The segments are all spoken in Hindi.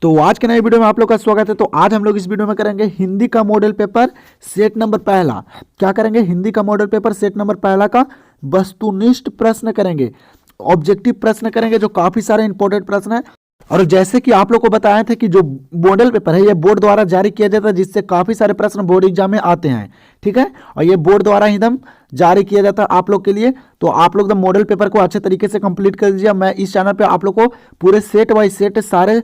तो आज के नए वीडियो में आप लोग का स्वागत है। तो आज हम लोग इस वीडियो में करेंगे हिंदी का मॉडल पेपर सेट नंबर पहला। क्या करेंगे? हिंदी का मॉडल पेपर सेट नंबर पहला का वस्तुनिष्ठ प्रश्न करेंगे, ऑब्जेक्टिव प्रश्न करेंगे, जो काफी सारे इंपॉर्टेंट प्रश्न है। और जैसे कि आप लोग को बताया था कि जो मॉडल पेपर है ये बोर्ड द्वारा जारी किया जाता है, जिससे काफी सारे प्रश्न बोर्ड एग्जाम में आते हैं, ठीक है। और ये बोर्ड द्वारा ही एकदम जारी किया जाता है आप लोग के लिए। तो आप लोग एकदम मॉडल पेपर को अच्छे तरीके से कंप्लीट कर दीजिए। मैं इस चैनल पे आप लोग को पूरे सेट वाइज सेट सारे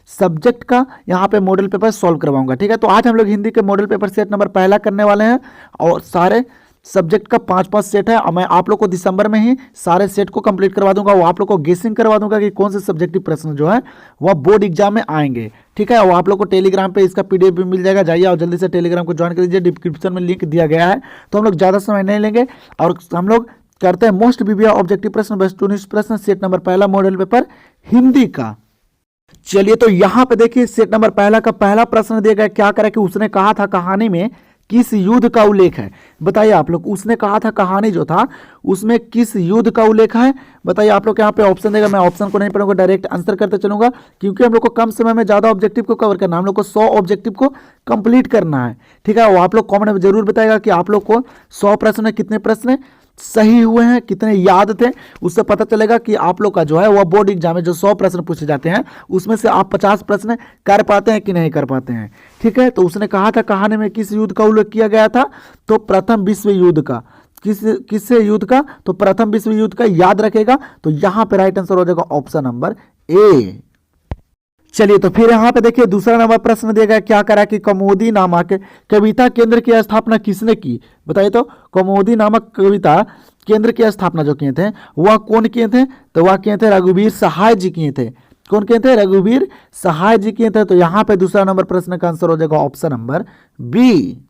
सब्जेक्ट का यहाँ पे मॉडल पेपर सॉल्व करवाऊंगा, ठीक है। तो आज हम लोग हिंदी के मॉडल पेपर सेट नंबर पहला करने वाले हैं और सारे सब्जेक्ट का 5-5 सेट है। और मैं आप लोग को दिसंबर में ही सारे सेट को कंप्लीट करवा दूंगा। वो आप लोग को गेसिंग करवा दूंगा कि कौन से सब्जेक्टिव प्रश्न जो है वह बोर्ड एग्जाम में आएंगे, ठीक है। और आप लोग को टेलीग्राम पे इसका पीडीएफ भी मिल जाएगा। जाइए और जल्दी से टेलीग्राम को ज्वाइन कर लीजिए, डिस्क्रिप्शन में लिंक दिया गया है। तो हम लोग ज़्यादा समय नहीं लेंगे और हम लोग करते हैं मोस्ट बीबीआर ऑब्जेक्टिव प्रश्न, वस्तुनिष्ठ प्रश्न, सेट नंबर पहला मॉडल पेपर हिंदी का। चलिए तो यहाँ पे देखिए सेट नंबर पहला का पहला प्रश्न दिया गया। क्या करा कि उसने कहा था कहानी में किस युद्ध का उल्लेख है? बताइए आप लोग। उसने कहा था कहानी जो था उसमें किस युद्ध का उल्लेख है? बताइए आप लोग। यहाँ पे ऑप्शन देगा, मैं ऑप्शन को नहीं पढ़ूंगा, डायरेक्ट आंसर करते चलूंगा, क्योंकि हम लोग को कम समय में ज्यादा ऑब्जेक्टिव को कवर करना है। हम लोग को 100 ऑब्जेक्टिव को कंप्लीट करना है, ठीक है। वो आप लोग कमेंट में जरूर बताएगा कि आप लोग को 100 प्रश्न में कितने प्रश्न सही हुए हैं, कितने याद थे। उससे पता चलेगा कि आप लोग का जो है वह बोर्ड एग्जाम में जो 100 प्रश्न पूछे जाते हैं उसमें से आप 50 प्रश्न कर पाते हैं कि नहीं कर पाते हैं, ठीक है। तो उसने कहा था कहानी में किस युद्ध का उल्लेख किया गया था? तो प्रथम विश्व युद्ध का। किस युद्ध का? तो प्रथम विश्व युद्ध का, याद रखेगा। तो यहां पे राइट आंसर हो जाएगा ऑप्शन नंबर ए। चलिए तो फिर यहाँ पे देखिए दूसरा नंबर प्रश्न दिया गया। क्या करा कि कौमुदी नामक कविता केंद्र की स्थापना किसने की? बताइए तो। कौमुदी नामक कविता केंद्र की स्थापना जो किए थे वह कौन किए थे? तो वह किए थे रघुवीर सहाय जी किए थे। कौन किए थे? रघुवीर सहाय जी किए थे। तो यहाँ पे दूसरा नंबर प्रश्न का आंसर हो जाएगा ऑप्शन नंबर बी।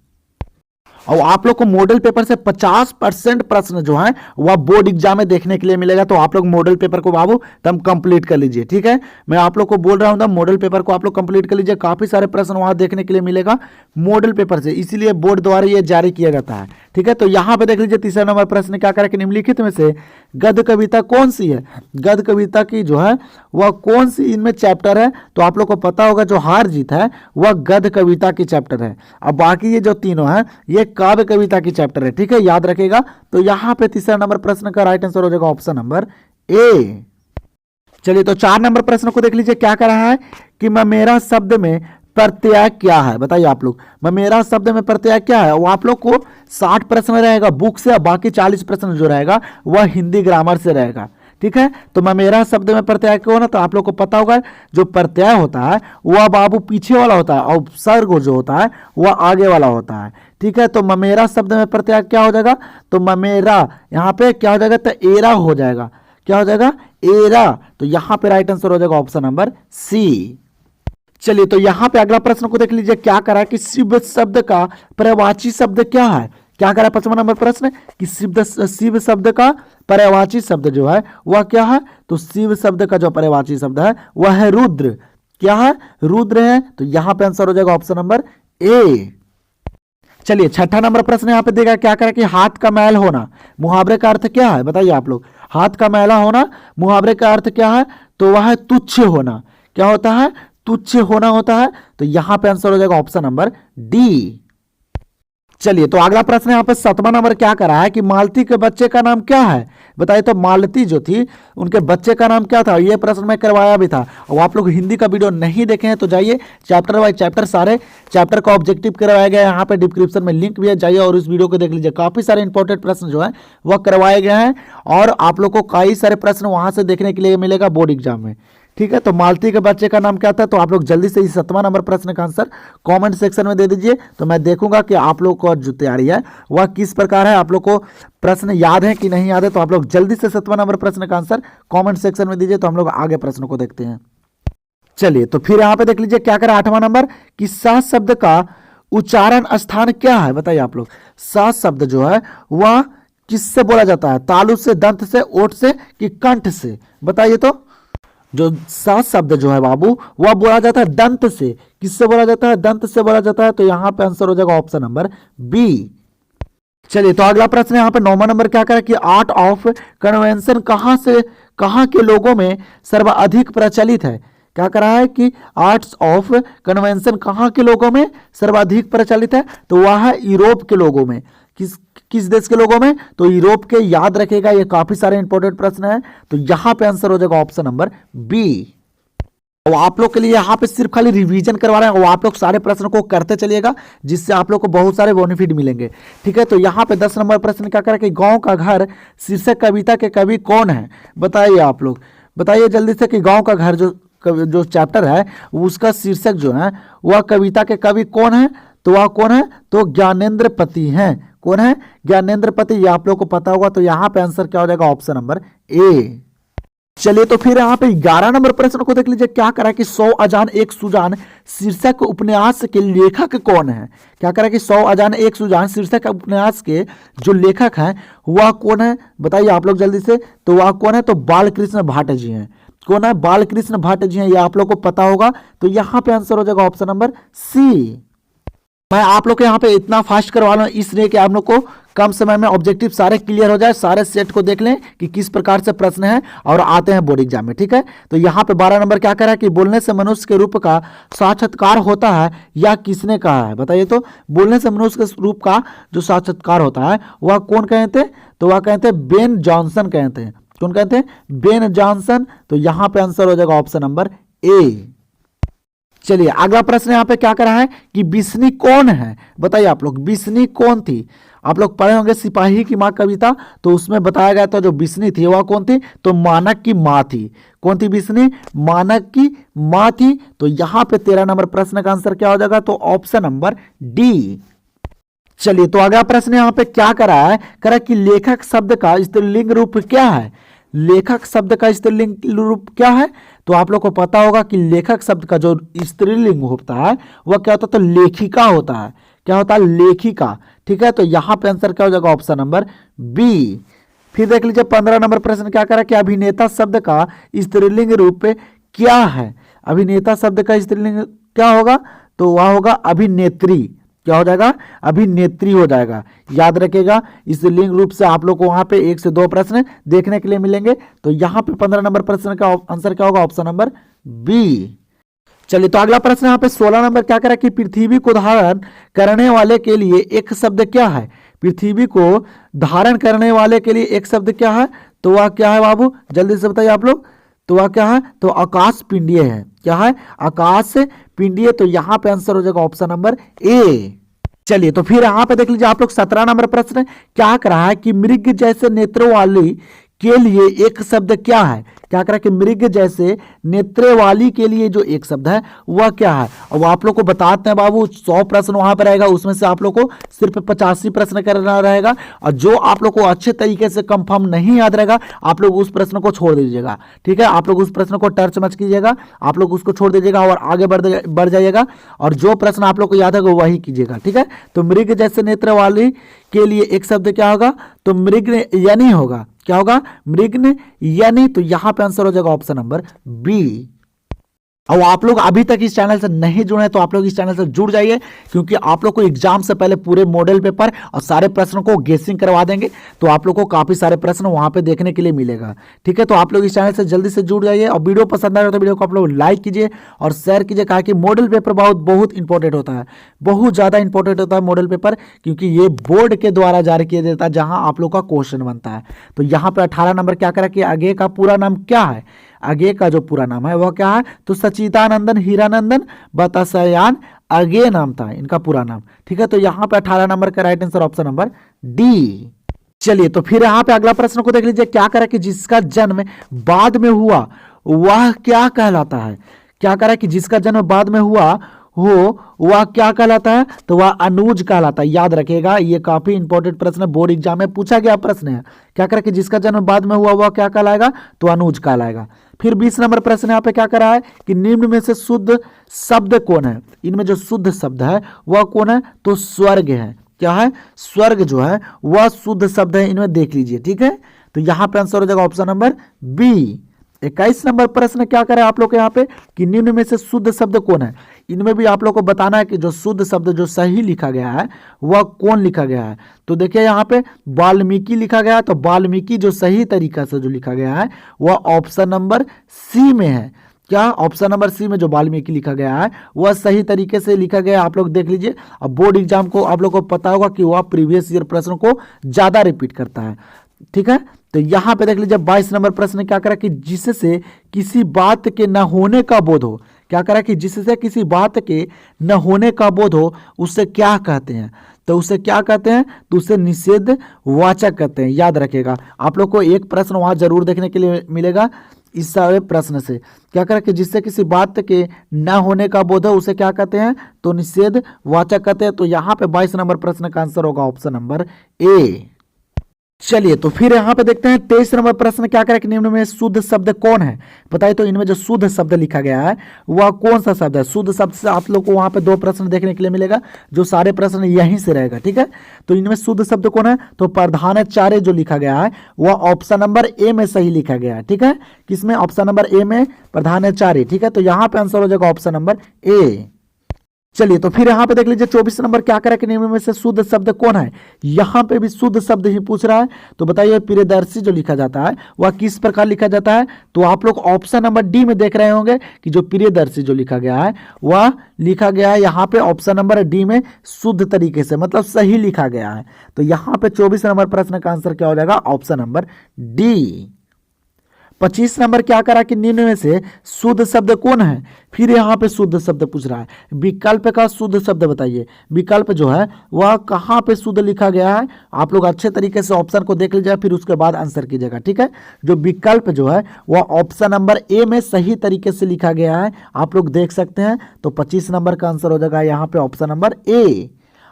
और आप लोग को मॉडल पेपर से 50% प्रश्न जो है वह बोर्ड एग्जाम में देखने के लिए मिलेगा। तो आप लोग मॉडल पेपर को बाबू तब कंप्लीट कर लीजिए, ठीक है। मैं आप लोग को बोल रहा हूं मॉडल पेपर को आप लोग कंप्लीट कर लीजिए। काफी सारे प्रश्न वहां देखने के लिए मिलेगा मॉडल पेपर से, इसीलिए बोर्ड द्वारा यह जारी किया जाता है, ठीक है। तो यहां पर देख लीजिए तीसरा नंबर प्रश्न क्या करें कि निम्नलिखित में से गद्य कविता कौन सी है? गद्य कविता की जो है वह कौन सी इनमें चैप्टर है? तो आप लोग को पता होगा जो हार जीत है वह गद्य कविता की चैप्टर है। अब बाकी ये जो तीनों है ये काव्य कविता की चैप्टर है, ठीक है, याद रखेगा। तो यहां पे तीसरा नंबर प्रश्न का राइट आंसर हो जाएगा ऑप्शन नंबर ए। चलिए तो 4 नंबर प्रश्न को देख लीजिए। क्या कर रहा है कि ममेरा शब्द में प्रत्यय क्या है? बताइए आप लोग। ममेरा शब्द में प्रत्यय क्या है? वो आप लोग को 60 प्रश्न रहेगा बुक से, बाकी 40 प्रश्न जो रहेगा वह हिंदी ग्रामर से रहेगा, ठीक है। तो ममेरा शब्द में प्रत्यय कौन है? तो आप लोग को पता होगा जो प्रत्यय होता है वह बाबू पीछे वाला होता है और उपसर्ग जो होता है वह आगे वाला होता है, ठीक है। तो ममेरा शब्द में प्रत्यय क्या हो जाएगा? तो ममेरा यहाँ पे क्या हो जाएगा? तो एरा हो जाएगा। क्या हो जाएगा? एरा। तो यहाँ पे राइट आंसर हो जाएगा ऑप्शन नंबर सी। चलिए तो यहाँ पे अगला प्रश्न को देख लीजिए। क्या करा कि शिव शब्द का पर्यायवाची शब्द क्या है? क्या करा 5वां नंबर प्रश्न कि शिव शब्द का पर्यायवाची शब्द जो है वह क्या है? तो शिव शब्द का जो पर्यायवाची शब्द है वह है रुद्र। क्या है? रुद्र है। तो यहां पे आंसर हो जाएगा ऑप्शन नंबर ए। चलिए 6ठा नंबर प्रश्न यहाँ पे देगा। क्या करें कि हाथ का मैल होना मुहावरे का अर्थ क्या है? बताइए आप लोग। हाथ का मैला होना मुहावरे का अर्थ क्या है? तो वह है तुच्छ होना। क्या होता है? तुच्छ होना होता है। तो यहां पे आंसर हो जाएगा ऑप्शन नंबर डी। चलिए तो अगला प्रश्न यहाँ पे 7वां नंबर क्या करा है कि मालती के बच्चे का नाम क्या है? बताइए तो। मालती जो थी उनके बच्चे का नाम क्या था? ये प्रश्न मैं करवाया भी था। और आप लोग हिंदी का वीडियो नहीं देखे हैं तो जाइए, चैप्टर वाइज चैप्टर सारे चैप्टर का ऑब्जेक्टिव करवाया गया है। यहाँ पे डिस्क्रिप्शन में लिंक भी है, जाइए और उस वीडियो को देख लीजिए। काफी सारे इंपॉर्टेंट प्रश्न जो है वह करवाए गए हैं और आप लोग को कई सारे प्रश्न वहां से देखने के लिए मिलेगा बोर्ड एग्जाम में, ठीक है। तो मालती के बच्चे का नाम क्या था? तो आप लोग जल्दी से इस 7वां नंबर प्रश्न का आंसर कमेंट सेक्शन में दे दीजिए। तो मैं देखूंगा कि आप लोग को जो तैयारी है वह किस प्रकार है, आप लोग को प्रश्न याद है कि नहीं याद है। तो आप लोग जल्दी से 7वां नंबर प्रश्न का आंसर कमेंट सेक्शन में दीजिए। तो हम लोग आगे प्रश्न को देखते हैं। चलिए तो फिर यहाँ पे देख लीजिए क्या करें 8वां नंबर कि सा शब्द का उच्चारण स्थान क्या है? बताइए आप लोग। सा शब्द जो है वह किससे बोला जाता है? तालु से, दंत से, ओठ से कि कंठ से? बताइए तो। जो सा शब्द जो है बाबू वह बोला जाता है दंत से। किससे बोला जाता है? दंत से बोला जाता है। तो यहां पे आंसर हो जाएगा ऑप्शन नंबर बी। चलिए तो अगला प्रश्न यहाँ पे 9वां नंबर क्या करें कि आर्ट ऑफ कन्वेंशन कहां के लोगों में सर्वाधिक प्रचलित है? क्या करा है कि आर्ट्स ऑफ कन्वेंशन कहाँ के लोगों में सर्वाधिक प्रचलित है, तो वह है यूरोप के लोगों में। किस किस देश के लोगों में, तो यूरोप के। याद रखेगा, ये काफी सारे इंपॉर्टेंट प्रश्न है, तो यहां पे आंसर हो जाएगा ऑप्शन नंबर बी। और आप लोग के लिए यहाँ पे सिर्फ खाली रिवीजन करवा रहे हैं, और आप लोग सारे प्रश्न को करते चलिएगा, जिससे आप लोग को बहुत सारे बेनिफिट मिलेंगे। ठीक है, तो यहाँ पे 10 नंबर प्रश्न क्या करें कि गांव का घर शीर्षक कविता के कवि कौन है? बताइए आप लोग, बताइए जल्दी से कि गांव का घर जो चैप्टर है उसका शीर्षक जो है वह कविता के कवि कौन है? तो वह कौन है? तो ज्ञानेंद्र पति हैं। कौन है? ज्ञानेंद्र पति। ये आप लोग को पता होगा, तो यहाँ पे आंसर क्या हो जाएगा? Option number A. चलिए, तो फिर यहाँ पे 11 नंबर प्रश्न को देख लीजिए। क्या करा कि 100 अजान एक सुजान शीर्षक उपन्यास के लेखक कौन है? क्या करा कि 100 अजान एक सुजान शीर्षक उपन्यास के जो लेखक हैं वह कौन है? बताइए आप लोग जल्दी से। तो वह कौन है? तो बालकृष्ण भाट जी हैं। कौन है? बालकृष्ण भाट जी हैं, ये आप लोग को पता होगा। तो यहाँ पे आंसर हो जाएगा ऑप्शन नंबर सी। मैं आप लोग के यहाँ पे इतना फास्ट करवा रहा हूँ इसलिए कि आप लोग को कम समय में ऑब्जेक्टिव सारे क्लियर हो जाए, सारे सेट को देख लें कि किस प्रकार से प्रश्न है और आते हैं बोर्ड एग्जाम में। ठीक है, तो यहाँ पे 12 नंबर क्या कह रहा है कि बोलने से मनुष्य के रूप का साक्षात्कार होता है या किसने कहा है? बताइए तो, बोलने से मनुष्य के रूप का जो साक्षात्कार होता है वह कौन कहते हैं? तो वह कहते हैं बेन जॉनसन कहते हैं। कौन कहते हैं? Ben Jonson. तो यहाँ पे आंसर हो जाएगा ऑप्शन नंबर ए। चलिए, अगला प्रश्न यहाँ पे क्या करा है कि बिस्नी कौन है? बताइए आप लोग, बिस्नी कौन थी? आप लोग पढ़े होंगे सिपाही की माँ कविता, तो उसमें बताया गया था जो बिस्नी थी वह कौन थी? तो मानक की माँ थी। कौन थी बिस्नी? मानक की माँ थी। तो यहाँ पे 13 नंबर प्रश्न का आंसर क्या हो जाएगा? तो ऑप्शन नंबर डी। चलिए, तो अगला प्रश्न यहाँ पे क्या करा है? करा कि लेखक शब्द का स्त्रीलिंग रूप क्या है? लेखक शब्द का स्त्रीलिंग रूप क्या है? तो आप लोग को पता होगा कि लेखक शब्द का जो स्त्रीलिंग होता है वह क्या होता है? तो लेखिका होता है। क्या होता है? लेखिका। ठीक है, तो यहाँ पे आंसर क्या हो जाएगा? Option number B. फिर देख लीजिए 15 नंबर प्रश्न क्या करा कि अभिनेता शब्द का स्त्रीलिंग रूप क्या है? अभिनेता शब्द का स्त्रीलिंग क्या होगा? तो वह होगा अभिनेत्री। क्या हो जाएगा? अभिनेत्री हो जाएगा। याद रखिएगा, इस लिंग रूप से आप लोग को वहां पे 1 से 2 प्रश्न देखने के लिए मिलेंगे। तो यहाँ पे 15 नंबर प्रश्न का आंसर क्या होगा? Option number B. चलिए, तो अगला प्रश्न यहाँ पे 16 नंबर क्या करा कि पृथ्वी को धारण करने वाले के लिए एक शब्द क्या है? पृथ्वी को धारण करने वाले के लिए एक शब्द क्या है? तो वह क्या है बाबू? जल्दी से बताइए आप लोग। तो वह क्या है? तो आकाश पिंडीय है। क्या है? आकाश पिंडीय। तो यहाँ पे आंसर हो जाएगा ऑप्शन नंबर ए। चलिए, तो फिर यहाँ पे देख लीजिए आप लोग 17 नंबर प्रश्न क्या कर रहा है कि मृग जैसे नेत्रों वाली के लिए एक शब्द क्या है? क्या करा कि मृग जैसे नेत्र वाली के लिए जो एक शब्द है वह क्या है? और वो आप लोग को बताते हैं बाबू, 100 प्रश्न वहां पर रहेगा, उसमें से आप लोग को सिर्फ 85 प्रश्न करना रहेगा। और जो आप लोग को अच्छे तरीके से कंफर्म नहीं याद रहेगा आप लोग उस प्रश्न को छोड़ दीजिएगा। ठीक है, आप लोग उस प्रश्न को टर्च मत कीजिएगा, आप लोग उसको छोड़ दीजिएगा और आगे बढ़ जाइएगा। और जो प्रश्न आप लोग को याद है वही कीजिएगा। ठीक है, तो मृग जैसे नेत्र वाली के लिए एक शब्द क्या होगा? तो मृग यानी होगा। क्या होगा? मृग यानी। तो यहां पे आंसर हो जाएगा ऑप्शन नंबर बी। और आप लोग अभी तक इस चैनल से नहीं जुड़े तो आप लोग इस चैनल से जुड़ जाइए, क्योंकि आप लोग को एग्जाम से पहले पूरे मॉडल पेपर और सारे प्रश्नों को गेसिंग करवा देंगे। तो आप लोग को काफी सारे प्रश्न वहां पे देखने के लिए मिलेगा। ठीक है, तो आप लोग इस चैनल से जल्दी से जुड़ जाइए। और वीडियो पसंद आए तो वीडियो को आप लोग लाइक कीजिए और शेयर कीजिए, कहा कि मॉडल पेपर बहुत इंपॉर्टेंट होता है, बहुत ज्यादा इंपॉर्टेंट होता है मॉडल पेपर, क्योंकि ये बोर्ड के द्वारा जारी किया जाता है जहां आप लोग का क्वेश्चन बनता है। तो यहाँ पे 18 नंबर क्या करा कि आगे का पूरा नाम क्या है? आगे का जो पूरा नाम है वह क्या है? तो सचिदानंदन हीरानंदन बतासयान आगे नाम था इनका पूरा नाम। ठीक है, तो यहाँ पे 18 नंबर का right answer option number D. चलिए, तो फिर यहाँ पे अगला प्रश्न को देख लीजिए। क्या करा कि जिसका जन्म बाद में हुआ वह क्या कहलाता है? क्या करा कि जिसका जन्म बाद में हुआ हो वह क्या कहलाता है? तो वह अनुज कहलाता है। याद रखिएगा, ये काफी इंपॉर्टेंट प्रश्न है, बोर्ड एग्जाम में पूछा गया प्रश्न है। क्या करा कि जिसका जन्म बाद में हुआ वह क्या कहलाएगा? तो अनुज कहलाएगा। फिर 20 नंबर प्रश्न यहाँ पे क्या करा है कि निम्न में से शुद्ध शब्द कौन है? इनमें जो शुद्ध शब्द है वह कौन है? तो स्वर्ग है। क्या है? स्वर्ग जो है वह शुद्ध शब्द है, इनमें देख लीजिए। ठीक है, तो यहाँ पे आंसर हो जाएगा ऑप्शन नंबर बी। 21 नंबर प्रश्न क्या करें आप लोग के यहाँ पे कि निम्न में से शुद्ध शब्द कौन है? इनमें भी आप लोग को बताना है कि जो शुद्ध शब्द जो सही लिखा गया है वह कौन लिखा गया है। तो देखिए यहाँ पे वाल्मीकि लिखा गया है, तो वाल्मीकि जो सही तरीका से जो लिखा गया है वह ऑप्शन नंबर सी में है। क्या ऑप्शन नंबर सी में जो वाल्मीकि लिखा गया है वह सही तरीके से लिखा गया है। आप लोग देख लीजिए। अब बोर्ड एग्जाम को आप लोग को पता होगा कि वह प्रीवियस ईयर प्रश्न को ज्यादा रिपीट करता है। ठीक है, तो यहां पे देख लीजिए 22 नंबर प्रश्न क्या करा कि जिससे किसी बात के न होने का बोध हो। क्या करा कि जिससे किसी बात के न होने का बोध हो उसे क्या कहते हैं? तो उसे क्या कहते हैं? तो उसे निषेध वाचक कहते हैं। याद रखिएगा, आप लोग को एक प्रश्न वहां जरूर देखने के लिए मिलेगा इस सारे प्रश्न से। क्या करें कि जिससे किसी बात के न होने का बोध है उसे क्या कहते हैं? तो निषेध वाचक कहते हैं। तो यहाँ पे 22 नंबर प्रश्न का आंसर होगा ऑप्शन नंबर ए। चलिए तो फिर यहाँ पे देखते हैं 23 नंबर प्रश्न क्या करें कि निम्न में शुद्ध शब्द कौन है? बताइए तो इनमें जो शुद्ध शब्द लिखा गया है वह कौन सा शब्द है? शुद्ध शब्द से आप लोग को वहां पे 2 प्रश्न देखने के लिए मिलेगा, जो सारे प्रश्न यहीं से रहेगा। ठीक है, तो इनमें शुद्ध शब्द कौन है? तो प्रधानाचार्य जो लिखा गया है वह ऑप्शन नंबर ए में सही लिखा गया है। ठीक है, किसमें? ऑप्शन नंबर ए में प्रधानाचार्य। ठीक है, तो यहाँ पे आंसर हो जाएगा ऑप्शन नंबर ए। चलिए तो फिर यहाँ पे देख लीजिए 24 नंबर क्या करें कि निम्न में से शुद्ध शब्द कौन है? यहाँ पे भी शुद्ध शब्द ही पूछ रहा है। तो बताइए प्रियदर्शी जो लिखा जाता है वह किस प्रकार लिखा जाता है? तो आप लोग ऑप्शन नंबर डी में देख रहे होंगे कि जो प्रियदर्शी जो लिखा गया है वह लिखा गया है यहाँ पे ऑप्शन नंबर डी में शुद्ध तरीके से, मतलब सही लिखा गया है। तो यहाँ पे 24 नंबर प्रश्न का आंसर क्या हो जाएगा? Option number D. 25 नंबर क्या करा कि निम्न में से शुद्ध शब्द कौन है? फिर यहाँ पे शुद्ध शब्द पूछ रहा है। विकल्प का शुद्ध शब्द बताइए। विकल्प जो है वह कहाँ पे शुद्ध लिखा गया है? आप लोग अच्छे तरीके से ऑप्शन को देख लीजिए, फिर उसके बाद आंसर कीजिएगा। ठीक है, जो विकल्प जो है वह ऑप्शन नंबर ए में सही तरीके से लिखा गया है, आप लोग देख सकते हैं। तो 25 नंबर का आंसर हो जाएगा यहाँ पे ऑप्शन नंबर ए।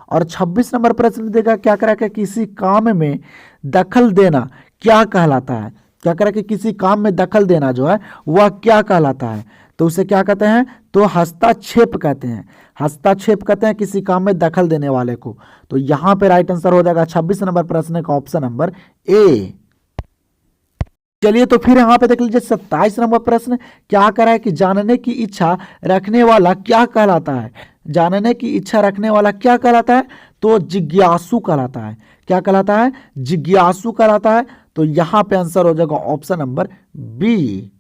और 26 नंबर प्रश्न देगा क्या करा कि किसी काम में दखल देना क्या कहलाता है? क्या करें कि किसी काम में दखल देना जो है वह क्या कहलाता है? तो उसे क्या कहते हैं? तो हस्तक्षेप कहते हैं। हस्तक्षेप कहते हैं किसी काम में दखल देने वाले को। तो यहां पे राइट आंसर हो जाएगा 26 नंबर प्रश्न का ऑप्शन नंबर ए। चलिए तो फिर यहाँ पे देख लीजिए 27 नंबर प्रश्न क्या करा है कि जानने की इच्छा रखने वाला क्या कहलाता है? जानने की इच्छा रखने वाला क्या कहलाता है? तो जिज्ञासु कहलाता है। क्या कहलाता है? जिज्ञासु कहलाता है। तो यहाँ पे आंसर हो जाएगा ऑप्शन नंबर बी।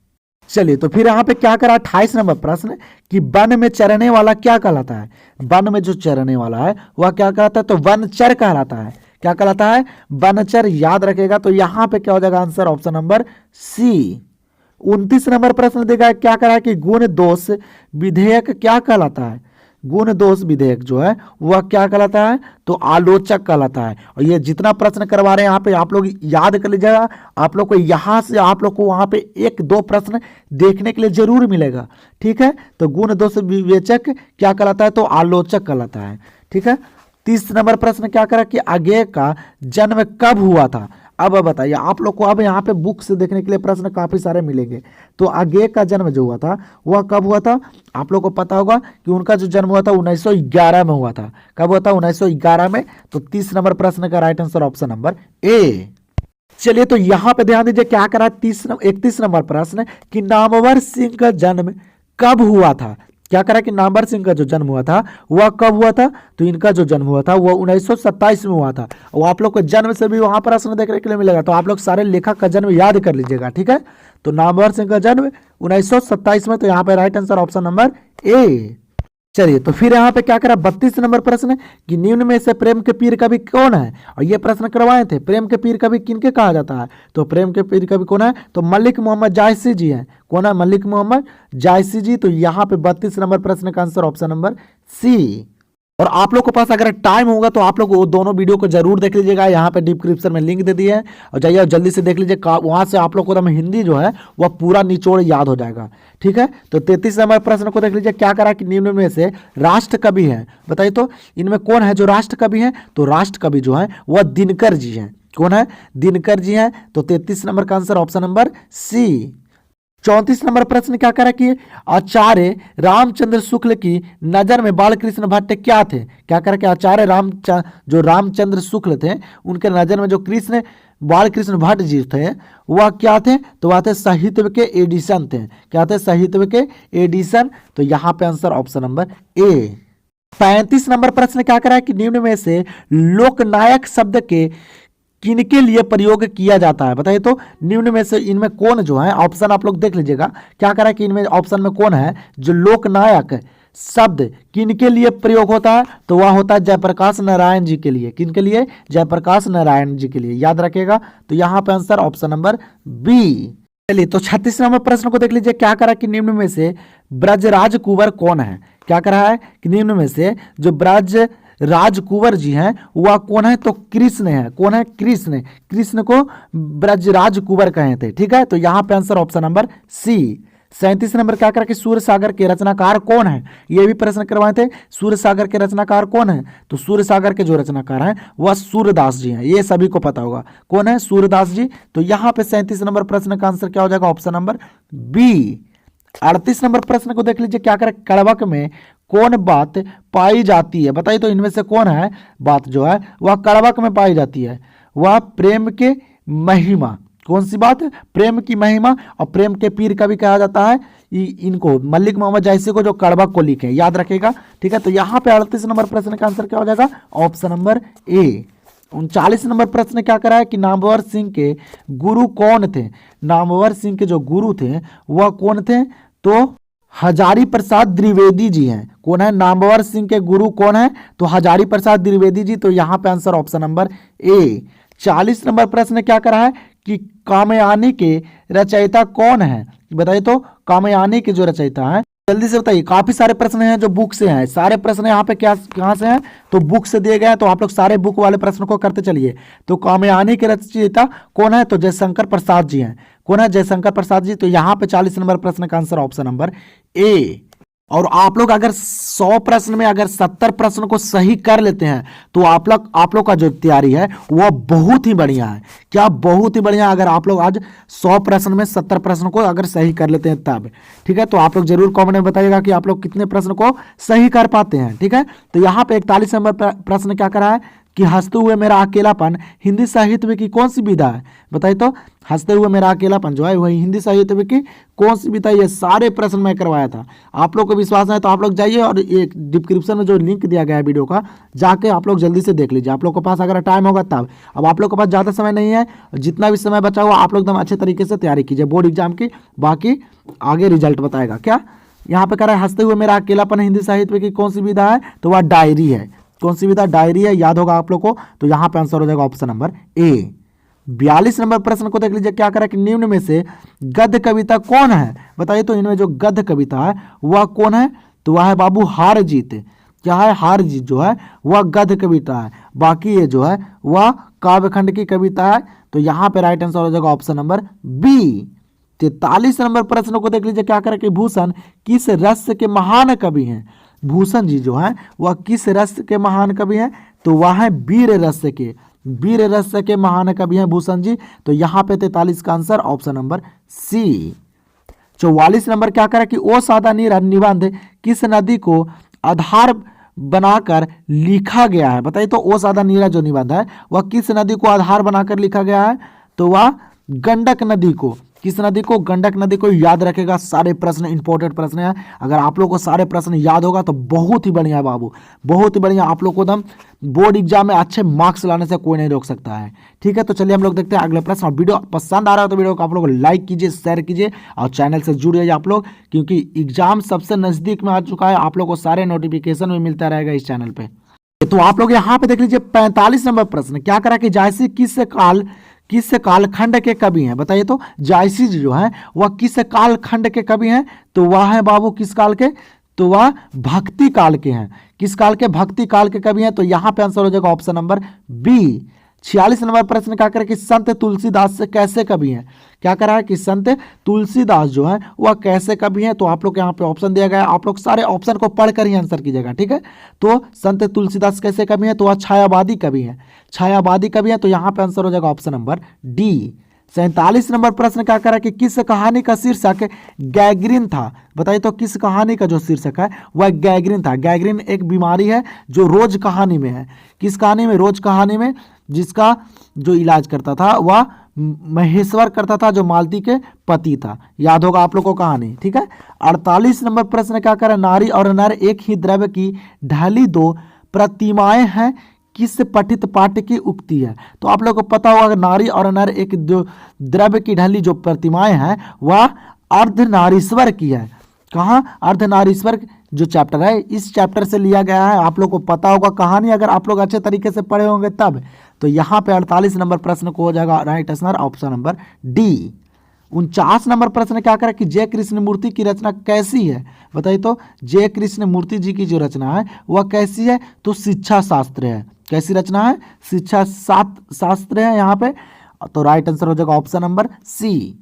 चलिए तो फिर यहाँ पे क्या करा 28 नंबर प्रश्न कि वन में चरने वाला क्या कहलाता है? वन में जो चरने वाला है वह क्या कहलाता है? तो वनचर कहलाता है। क्या कहलाता है? वनचर। याद रखेगा। तो यहाँ पे क्या हो जाएगा answer? Option number C. 29 number प्रश्न देगा क्या करा कि गुण दोष विधेयक क्या कहलाता है? गुण दोष विधेयक जो है वह क्या कहलाता है? तो आलोचक कहलाता है। और ये जितना प्रश्न करवा रहे हैं यहाँ पे आप लोग याद कर लीजिएगा। आप लोग को यहाँ से आप लोग को वहाँ पे 1-2 प्रश्न देखने के लिए जरूर मिलेगा। ठीक है, तो गुण दोष विवेचक क्या कहलाता है? तो आलोचक कहलाता है। ठीक है, 30 नंबर प्रश्न क्या करा कि अज्ञेय का जन्म कब हुआ था? अब बताइए आप लोग को। अब यहाँ पे बुक से देखने के लिए प्रश्न काफी सारे मिलेंगे। तो अज्ञेय का जन्म जो हुआ था वह कब हुआ था? आप लोग को पता होगा कि उनका जो जन्म हुआ था 1911 में हुआ था। कब हुआ था? 1911 में। तो 30 नंबर प्रश्न का right answer option number A. चलिए तो यहाँ पे ध्यान दीजिए क्या करा 31 नंबर प्रश्न कि नामवर सिंह का जन्म कब हुआ था? क्या करा कि नामवर सिंह का जो जन्म हुआ था वह कब हुआ था? तो इनका जो जन्म हुआ था वह 1927 में हुआ था। और आप लोग को जन्म से भी वहां प्रश्न देखने के लिए मिलेगा। तो आप लोग सारे लेखक का जन्म याद कर लीजिएगा। ठीक है, तो नामवर सिंह का जन्म 1927 में। तो यहाँ पे right answer option number A. चलिए तो फिर यहाँ पे क्या करा 32 नंबर प्रश्न कि निम्न में से प्रेम के पीर कवि कौन है? और ये प्रश्न करवाए थे। प्रेम के पीर कवि किनके कहा जाता है? तो प्रेम के पीर कवि कौन है? तो मलिक मोहम्मद जायसी जी हैं। कौन है? मलिक मोहम्मद जायसी जी। तो यहाँ पे 32 नंबर प्रश्न का आंसर ऑप्शन नंबर सी। और आप लोग के पास अगर टाइम होगा तो आप लोग वो दोनों वीडियो को जरूर देख लीजिएगा। यहाँ पे डिस्क्रिप्शन में लिंक दे दिए है, और जाइए और जल्दी से देख लीजिए। वहां से आप लोग को हिंदी जो है वह पूरा निचोड़ याद हो जाएगा। ठीक है, तो 33 नंबर प्रश्न को देख लीजिए क्या करा कि निम्न में से राष्ट्र कवि है? बताइए तो इनमें कौन है जो राष्ट्र कवि है? तो राष्ट्र कवि जो है वह दिनकर जी हैं। कौन है? दिनकर जी हैं। तो 33 नंबर का answer option number C. 34 number प्रश्न क्या करा कि आचार्य रामचंद्र शुक्ल की नजर में बालकृष्ण भट्ट क्या थे? क्या करा कि आचार्य जो रामचंद्र शुक्ल थे उनके नजर में जो बालकृष्ण भट्ट जी थे वह क्या थे? तो वह थे साहित्य के एडिशन थे। क्या थे? साहित्य के एडिशन। तो यहाँ पे answer option number A. 35 number प्रश्न क्या करा कि निम्न में से लोकनायक शब्द के किनके लिए प्रयोग किया जाता है? बताइए तो निम्न में से इनमें कौन जो है, ऑप्शन आप लोग देख लीजिएगा क्या करा कि इनमें ऑप्शन में कौन है जो लोकनायक शब्द किनके लिए प्रयोग होता है? तो वह होता है जयप्रकाश नारायण जी के लिए। किनके लिए? जयप्रकाश नारायण जी के लिए, याद रखिएगा। तो यहाँ पे आंसर ऑप्शन नंबर बी। चलिए तो 36 नंबर प्रश्न को देख लीजिए, क्या करा कि निम्न में से ब्रजराज कुंवर कौन है? क्या करा है कि निम्न में से जो ब्रज राजकुंवर जी हैं वह कौन है? तो कृष्ण है। कौन है? कृष्ण। कृष्ण को ब्रजराज कुंवर कहे थे, ठीक है। तो यहाँ पे answer option number C. 37 number क्या करा कि सूर्य सागर के रचनाकार कौन है? ये भी प्रश्न करवाए थे, सूर्य सागर के रचनाकार कौन है? तो सूर्य सागर के जो रचनाकार हैं वह सूर्यदास जी हैं, ये सभी को पता होगा। कौन है? सूर्यदास जी। तो यहाँ पे 37 नंबर प्रश्न का आंसर क्या हो जाएगा? Option number B. 38 नंबर प्रश्न को देख लीजिए, क्या करें? कड़वक में कौन बात पाई जाती है? बताइए तो इनमें से कौन है बात जो है वह कड़वक में पाई जाती है? वह प्रेम के महिमा। कौन सी बात? प्रेम की महिमा। और प्रेम के पीर का भी कहा जाता है इनको, मलिक मोहम्मद जायसी को, जो कड़वक को लिखे, याद रखेगा, ठीक है। तो यहाँ पे 38 नंबर प्रश्न का आंसर क्या हो जाएगा? Option number A. 39 नंबर प्रश्न क्या करा है कि नामवर सिंह के गुरु कौन थे? नामवर सिंह के जो गुरु थे वह कौन थे? तो हजारी प्रसाद द्विवेदी जी हैं। कौन है? नामवर सिंह के गुरु कौन है? तो हजारी प्रसाद द्विवेदी जी। तो यहाँ पे answer option number A. 40 number प्रश्न क्या करा है कि कामयानी के रचयिता कौन है? बताइए तो कामयानी के जो रचयिता है, जल्दी से बताइए। काफी सारे प्रश्न हैं जो बुक से हैं, सारे प्रश्न यहाँ पे क्या कहाँ से हैं? तो बुक से दिए गए हैं। तो आप लोग सारे बुक वाले प्रश्न को करते चलिए। तो कामयानी के रचयिता कौन है? तो जयशंकर प्रसाद जी हैं। कौन है? जयशंकर प्रसाद जी। तो यहाँ पे 40 नंबर प्रश्न का आंसर ऑप्शन नंबर ए। और आप लोग अगर 100 प्रश्न में अगर 70 प्रश्न को सही कर लेते हैं तो आप लोग का जो तैयारी है वह बहुत ही बढ़िया है। क्या? बहुत ही बढ़िया। अगर आप लोग आज 100 प्रश्न में 70 प्रश्न को अगर सही कर लेते हैं तब, ठीक है। तो आप लोग जरूर कमेंट में बताइएगा कि आप लोग कितने प्रश्न को सही कर पाते हैं, ठीक है। तो यहाँ पे 41 नंबर प्रश्न क्या करा है कि हंसते हुए मेरा अकेलापन हिंदी साहित्य में की कौन सी विधा है? बताइए तो हंसते हुए मेरा अकेलापन जो है वही हिंदी साहित्य में की कौन सी विधा? ये सारे प्रश्न मैं करवाया था। आप लोग को विश्वास है तो आप लोग जाइए और एक डिस्क्रिप्शन में जो लिंक दिया गया है वीडियो का, जाके आप लोग जल्दी से देख लीजिए। आप लोग के पास अगर टाइम होगा तब। अब आप लोग के पास ज़्यादा समय नहीं है, जितना भी समय बचा हुआ आप लोग एकदम अच्छे तरीके से तैयारी कीजिए बोर्ड एग्जाम की। बाकी आगे रिजल्ट बताएगा। क्या यहाँ पे कह रहा है हंसते हुए मेरा अकेलापन हिंदी साहित्य में की कौन सी विधा है? तो वह डायरी है। कौन सी विधा? डायरी है, याद होगा आप लोग को। तो यहाँ पे आंसर हो जाएगा ऑप्शन नंबर ए। 42 नंबर प्रश्न को देख लीजिए, क्या करा कि निम्न में से गद्य कविता कौन है? बताइए तो इनमें जो गद्य कविता है वह कौन है? तो वह है बाबू हार जीत। क्या है? हार जीत जो है वह गद्य कविता है। बाकी ये जो है वह काव्यखंड की कविता है। तो यहाँ पे राइट आंसर हो जाएगा ऑप्शन नंबर बी। 43 नंबर प्रश्न को देख लीजिए, क्या करा कि भूषण किस रस के महान कवि हैं? भूषण जी जो है वह किस रस के महान कवि हैं? तो वह है वीर रस के। वीर रस के महान कवि हैं भूषण जी। तो यहाँ पे 43 का answer option number C. 44 number क्या करा कि ओ सादा नीरा निबंध किस नदी को आधार बनाकर लिखा गया है? बताइए तो ओ सादा नीरा जो निबंध है वह किस नदी को आधार बनाकर लिखा गया है? तो वह गंडक नदी को। किस नदी को? गंडक नदी को। याद रखेगा, सारे प्रश्न इंपॉर्टेंट प्रश्न हैं। अगर आप लोग को सारे प्रश्न याद होगा तो बहुत ही बढ़िया है बाबू, बहुत ही बढ़िया। आप लोग को एकदम बोर्ड एग्जाम में अच्छे मार्क्स लाने से कोई नहीं रोक सकता है, ठीक है। तो चलिए हम लोग देखते हैं अगले प्रश्न। और वीडियो पसंद आ रहा है तो वीडियो को आप लोग लाइक कीजिए, शेयर कीजिए और चैनल से जुड़ जाइए आप लोग, क्योंकि एग्जाम सबसे नज़दीक में आ चुका है। आप लोग को सारे नोटिफिकेशन में मिलता रहेगा इस चैनल पर। तो आप लोग यहाँ पे देख लीजिए 45 नंबर प्रश्न, क्या करा कि जायसी किस कालखंड के कवि हैं? बताइए तो जायसी जी जो है वह किस कालखंड के कवि हैं? तो वह है बाबू किस काल के? तो वह भक्ति काल के हैं। किस काल के? भक्ति काल के कवि हैं। तो यहाँ पे आंसर हो जाएगा ऑप्शन नंबर बी। 46 नंबर प्रश्न क्या करें कि संत तुलसीदास से कैसे कवि हैं? क्या करा है कि संत तुलसीदास जो है वह कैसे कवि हैं? तो आप लोग यहाँ पे ऑप्शन दिया गया है, आप लोग सारे ऑप्शन को पढ़कर ही आंसर कीजिएगा, ठीक है। तो संत तुलसीदास कैसे कवि हैं? तो वह छायावादी कवि हैं। छायावादी कवि हैं। तो यहाँ पे आंसर हो जाएगा ऑप्शन नंबर डी। 47 नंबर प्रश्न क्या करा कि किस कहानी का शीर्षक गैंग्रीन था? बताइए तो किस कहानी का जो शीर्षक है वह गैंग्रीन था। गैंग्रीन एक बीमारी है जो रोज कहानी में है। किस कहानी में? रोज कहानी में, जिसका जो इलाज करता था वह महेश्वर करता था, जो मालती के पति था। याद होगा आप लोग को कहानी, ठीक है। 48 नंबर प्रश्न क्या करें? नारी और नर एक ही द्रव्य की ढली दो प्रतिमाएं हैं, किस पठित पाठ्य की उक्ति है? तो आप लोग को पता होगा नारी और नर एक जो द्रव्य की ढली जो प्रतिमाएं हैं वह अर्धनारीश्वर की है। कहाँ? अर्धनारीश्वर जो चैप्टर है इस चैप्टर से लिया गया है। आप लोग को पता होगा कहानी, अगर आप लोग अच्छे तरीके से पढ़े होंगे तब। तो यहाँ पे 48 नंबर प्रश्न को हो जाएगा right answer option number D. 49 number प्रश्न क्या करें कि जय कृष्ण मूर्ति की रचना कैसी है? बताइए तो जय कृष्ण मूर्ति जी की जो रचना है वह कैसी है? तो शिक्षा शास्त्र है। कैसी रचना है? शिक्षा शास्त्र है यहाँ पे। तो राइट आंसर हो जाएगा ऑप्शन नंबर सी।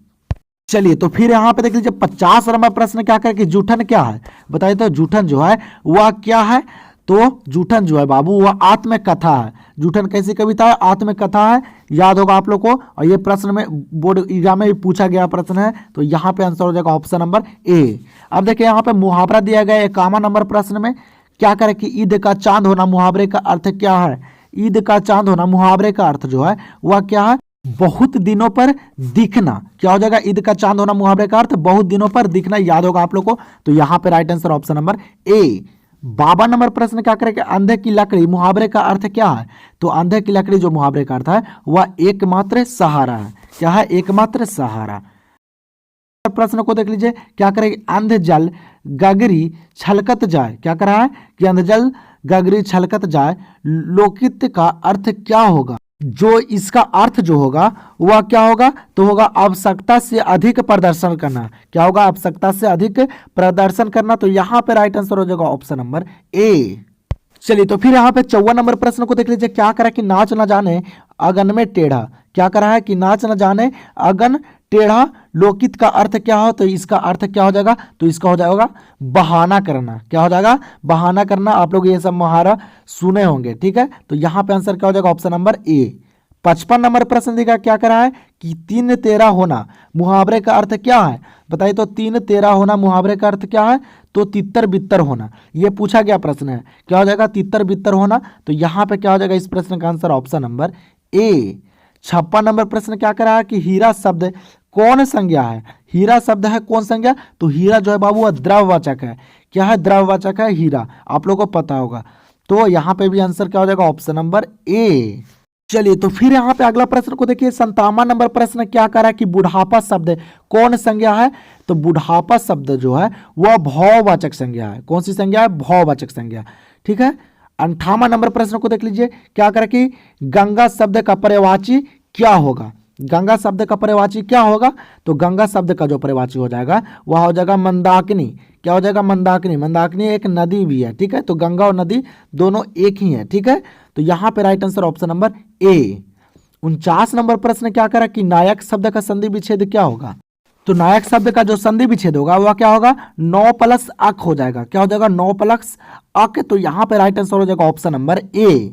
चलिए तो फिर यहाँ पे देख लीजिए 50 नंबर प्रश्न क्या करें कि जूठन क्या है? बताइए तो जूठन जो है वह क्या है? तो जूठन जो है बाबू वह आत्मकथा है। जूठन कैसी कविता है? आत्मकथा है। याद होगा आप लोग को, और ये प्रश्न में बोर्ड एग्जाम में भी पूछा गया प्रश्न है। तो यहाँ पे आंसर हो जाएगा ऑप्शन नंबर ए। अब देखिए यहाँ पे मुहावरा दिया गया है 51 नंबर प्रश्न में। क्या करें कि ईद का चांद होना मुहावरे का अर्थ क्या है? ईद का चांद होना मुहावरे का अर्थ जो है वह क्या है? बहुत दिनों पर दिखना। क्या हो जाएगा? ईद का चांद होना मुहावरे का अर्थ बहुत दिनों पर दिखना। याद होगा आप लोग को। तो यहाँ पे right answer option number A. 52 number प्रश्न क्या करें कि अंधे की लकड़ी मुहावरे का अर्थ क्या है? तो अंधे की लकड़ी जो मुहावरे का अर्थ है वह एकमात्र सहारा है। क्या है? एकमात्र सहारा। प्रश्न को देख लीजिए क्या करें? अंध जल गगरी छलकत जाए। क्या कर रहा है कि अंध जल गगरी छलकत जाए लोकित का अर्थ क्या होगा? जो इसका अर्थ जो होगा वह क्या होगा? तो होगा आवश्यकता से अधिक प्रदर्शन करना। क्या होगा? आवश्यकता से अधिक प्रदर्शन करना। तो यहाँ पे राइट आंसर हो जाएगा ऑप्शन नंबर ए। चलिए तो फिर यहाँ पे 54 नंबर प्रश्न को देख लीजिए क्या करा कि नाच न जाने अगन में टेढ़ा। क्या करा है कि नाच न जाने अगन टेढ़ा लोकित का अर्थ क्या हो? तो इसका अर्थ क्या हो जाएगा? तो इसका हो जाएगा बहाना करना। क्या हो जाएगा? बहाना करना। आप लोग ये सब मुहावरा सुने होंगे, ठीक है। तो यहाँ पे आंसर क्या हो जाएगा? Option number A. 55 नंबर प्रश्न देखा क्या करा है कि तीन तेरा होना मुहावरे का अर्थ क्या है? बताइए तो तीन तेरा होना मुहावरे का अर्थ क्या है? तो तितर बितर होना। ये पूछा गया प्रश्न है। क्या हो जाएगा? तितर बितर होना। तो यहाँ पे क्या हो जाएगा इस प्रश्न का answer option number A. 56 number प्रश्न क्या करा है कि हीरा शब्द कौन संज्ञा है? हीरा शब्द है कौन संज्ञा? तो हीरा जो है बाबू वह द्रववाचक है। क्या है? द्रववाचक है हीरा। आप लोगों को पता होगा। तो यहाँ पे भी आंसर क्या हो जाएगा? Option number A. चलिए तो फिर यहाँ पे अगला प्रश्न को देखिए 57 नंबर प्रश्न क्या कर रहा है कि बुढ़ापा शब्द कौन संज्ञा है? तो बुढ़ापा शब्द जो है वह भाववाचक संज्ञा है। कौन सी संज्ञा है? भाववाचक संज्ञा, ठीक है। 58 नंबर प्रश्न को देख लीजिए क्या करे कि गंगा शब्द का पर्यायवाची क्या होगा? गंगा शब्द का पर्यायवाची क्या होगा? तो गंगा शब्द का जो पर्यायवाची हो जाएगा वह हो जाएगा मंदाकिनी। क्या हो जाएगा? मंदाकिनी। मंदाकिनी एक नदी भी है, ठीक है। तो गंगा और नदी दोनों एक ही है, ठीक है। तो यहाँ पे right answer option number A. 49 number प्रश्न क्या करा कि नायक शब्द का संधि विच्छेद क्या होगा? तो नायक शब्द का जो संधि विच्छेद होगा वह क्या होगा? 9 प्लस अक हो जाएगा। क्या हो जाएगा? 9 प्लस अक। तो यहाँ पे राइट आंसर हो जाएगा ऑप्शन नंबर ए।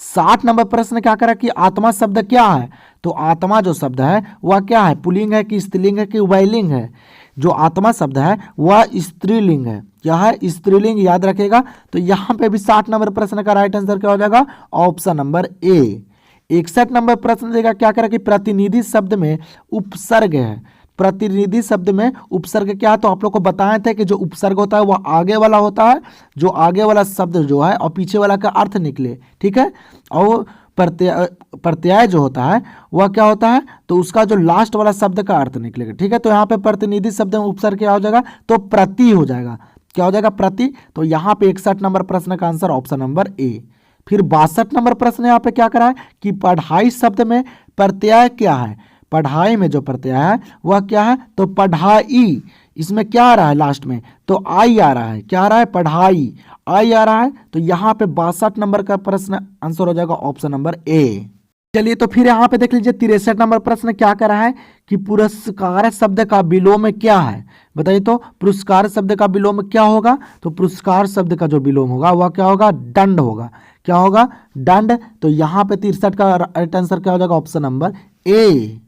60 नंबर प्रश्न क्या करा कि आत्मा शब्द क्या है? तो आत्मा जो शब्द है वह क्या है? पुल्लिंग है कि स्त्रीलिंग है कि उभयलिंग है? जो आत्मा शब्द है वह स्त्रीलिंग है। क्या है? स्त्रीलिंग। याद रखेगा। तो यहाँ पे भी 60 नंबर प्रश्न का राइट आंसर क्या हो जाएगा? Option number A. 61 नंबर प्रश्न देगा क्या करा कि प्रतिनिधि शब्द में उपसर्ग है। प्रतिनिधि शब्द में उपसर्ग क्या है? तो आप लोग को बताए थे कि जो उपसर्ग होता है वह आगे वाला होता है, जो आगे वाला शब्द जो है और पीछे वाला का अर्थ निकले, ठीक है। और प्रत्यय जो होता है वह क्या होता है? तो उसका जो लास्ट वाला शब्द का अर्थ निकलेगा, ठीक है। तो यहाँ पे प्रतिनिधि शब्द में उपसर्ग क्या हो जाएगा? तो प्रति हो जाएगा। क्या हो जाएगा? प्रति। तो यहाँ पे 61 नंबर प्रश्न का आंसर ऑप्शन नंबर ए। फिर 62 नंबर प्रश्न यहाँ पे क्या करा है कि पढ़ाई शब्द में प्रत्यय क्या है? पढ़ाई में जो प्रत्यय है वह क्या है? तो पढ़ाई। इसमें क्या आ रहा है लास्ट में? तो आई आ रहा है। क्या आ रहा है? पढ़ाई, आई आ रहा है। तो यहाँ पे 62 नंबर का प्रश्न आंसर हो जाएगा ऑप्शन नंबर ए। चलिए तो फिर यहाँ पे देख लीजिए 63 नंबर प्रश्न क्या कर रहा है कि पुरस्कार शब्द का विलोम क्या है? बताइए तो पुरस्कार शब्द का विलोम क्या होगा? तो पुरस्कार शब्द का जो विलोम होगा वह क्या होगा? दंड होगा। क्या होगा? दंड। तो यहाँ पे 63 का राइट आंसर क्या हो जाएगा? Option number A.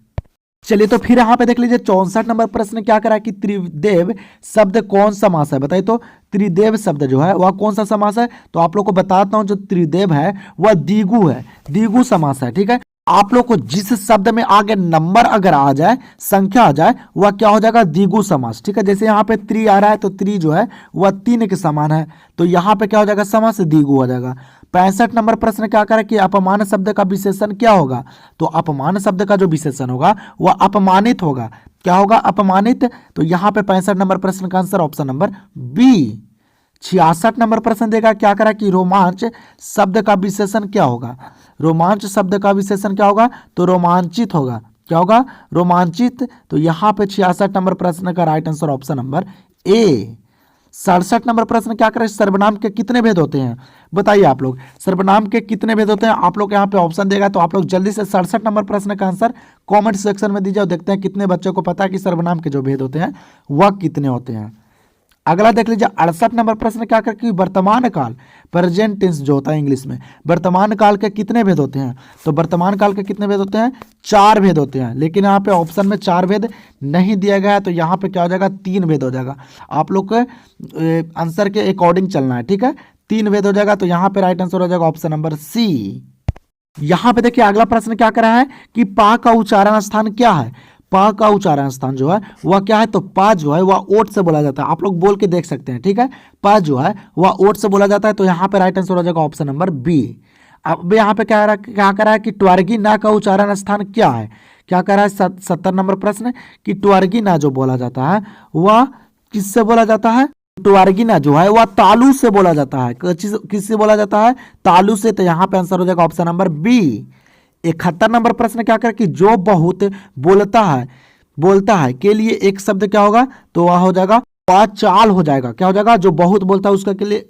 चलिए तो फिर यहाँ पे देख लीजिए 64 नंबर प्रश्न क्या करा कि त्रिदेव शब्द कौन समास है? बताइए तो त्रिदेव शब्द जो है वह कौन सा समास है? तो आप लोग को बताता हूँ जो त्रिदेव है वह द्विगु है, द्विगु समास है, ठीक है। आप लोग को जिस शब्द में आगे नंबर अगर आ जाए, संख्या आ जाए, वह क्या हो जाएगा, द्विगु समास। ठीक है, जैसे यहाँ पे 3 आ रहा है तो 3 जो है वह 3 के समान है, तो यहाँ पे क्या हो जाएगा, समास द्विगु हो जाएगा। 65 नंबर प्रश्न क्या करे कि अपमान शब्द का विशेषण क्या होगा, तो अपमान शब्द का जो विशेषण होगा वह अपमानित होगा। क्या होगा, अपमानित। तो यहाँ पे 65 नंबर प्रश्न का answer option number B. 66 number प्रश्न देगा, क्या करा कि रोमांच शब्द का विशेषण क्या होगा, रोमांच शब्द का विशेषण क्या होगा, तो रोमांचित होगा। क्या होगा, रोमांचित। तो यहाँ पे 66 नंबर प्रश्न का right answer option number A. 67 number प्रश्न क्या करें, सर्वनाम के कितने भेद होते हैं, बताइए आप लोग, सर्वनाम के कितने भेद होते हैं। आप लोग यहाँ पे ऑप्शन देगा, तो आप लोग जल्दी से 67 नंबर प्रश्न का आंसर कमेंट सेक्शन में दीजिए और देखते हैं कितने बच्चों को पता है कि सर्वनाम के जो भेद होते हैं वह कितने होते हैं। अगला देख लीजिए 68 नंबर प्रश्न क्या कर कि वर्तमान काल, प्रेजेंट टेंस जो होता है इंग्लिश में, वर्तमान काल के कितने भेद होते हैं, तो वर्तमान काल के कितने भेद होते हैं, 4 भेद होते हैं। लेकिन यहाँ पे ऑप्शन में 4 भेद नहीं दिया गया है, तो यहाँ पे क्या हो जाएगा, 3 भेद हो जाएगा। आप लोग के आंसर के अकॉर्डिंग चलना है, ठीक है, 3 भेद हो जाएगा। तो यहाँ पे राइट आंसर हो जाएगा ऑप्शन नंबर सी। यहाँ पे देखिए अगला प्रश्न क्या करा है कि पा का उच्चारण स्थान क्या है, पा का उच्चारण स्थान जो है वह क्या है, तो पा जो है वह ओट से बोला जाता है। आप लोग बोल के देख सकते हैं, ठीक है, पा जो है वह ओट से बोला जाता है। तो यहाँ पे राइट आंसर हो जाएगा ऑप्शन नंबर बी। अब यहाँ पे क्या करा है कि ट्वर्गी ना का उच्चारण स्थान क्या है, क्या कह रहा है 70 नंबर प्रश्न कि ट्वर्गी ना जो बोला जाता है वह किससे बोला जाता है, ट्वर्गी ना जो है वह तालु से बोला जाता है। किससे बोला जाता है, तालु से। तो यहाँ पे आंसर हो जाएगा ऑप्शन नंबर बी। 71 नंबर प्रश्न क्या कर कि जो बहुत बोलता है के लिए एक शब्द क्या होगा, तो वह हो जाएगा वाचाल हो जाएगा। क्या हो जाएगा, जो बहुत बोलता है